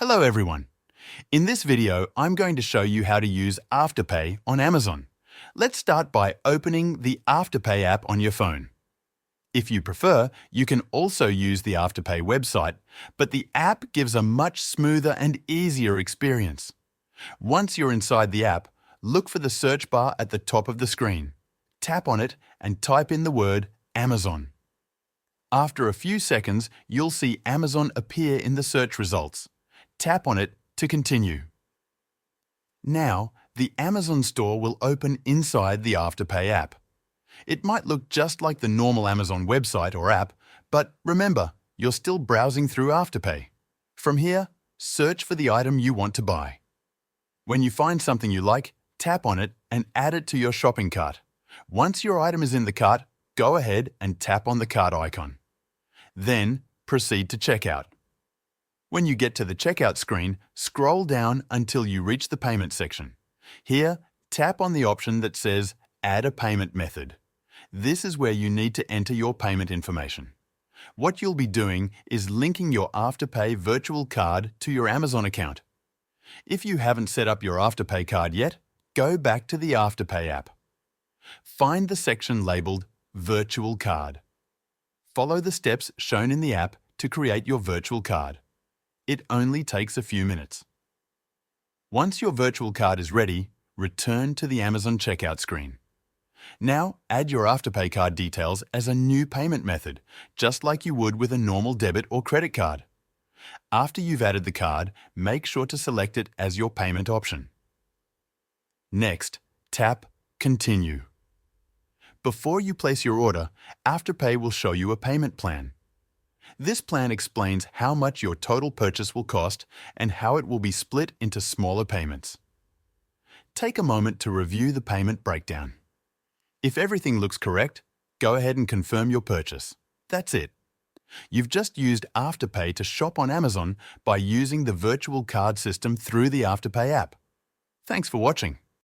Hello everyone. In this video, I'm going to show you how to use Afterpay on Amazon. Let's start by opening the Afterpay app on your phone. If you prefer, you can also use the Afterpay website, but the app gives a much smoother and easier experience. Once you're inside the app, look for the search bar at the top of the screen. Tap on it and type in the word Amazon. After a few seconds, you'll see Amazon appear in the search results. Tap on it to continue. Now, the Amazon store will open inside the Afterpay app. It might look just like the normal Amazon website or app, but remember, you're still browsing through Afterpay. From here, search for the item you want to buy. When you find something you like, tap on it and add it to your shopping cart. Once your item is in the cart, go ahead and tap on the cart icon. Then, proceed to checkout. When you get to the checkout screen, scroll down until you reach the payment section. Here, tap on the option that says Add a payment method. This is where you need to enter your payment information. What you'll be doing is linking your Afterpay virtual card to your Amazon account. If you haven't set up your Afterpay card yet, go back to the Afterpay app. Find the section labeled Virtual Card. Follow the steps shown in the app to create your virtual card. It only takes a few minutes. Once your virtual card is ready, return to the Amazon checkout screen. Now, add your Afterpay card details as a new payment method, just like you would with a normal debit or credit card. After you've added the card, make sure to select it as your payment option. Next, tap Continue. Before you place your order, Afterpay will show you a payment plan. This plan explains how much your total purchase will cost and how it will be split into smaller payments. Take a moment to review the payment breakdown. If everything looks correct, go ahead and confirm your purchase. That's it. You've just used Afterpay to shop on Amazon by using the virtual card system through the Afterpay app. Thanks for watching.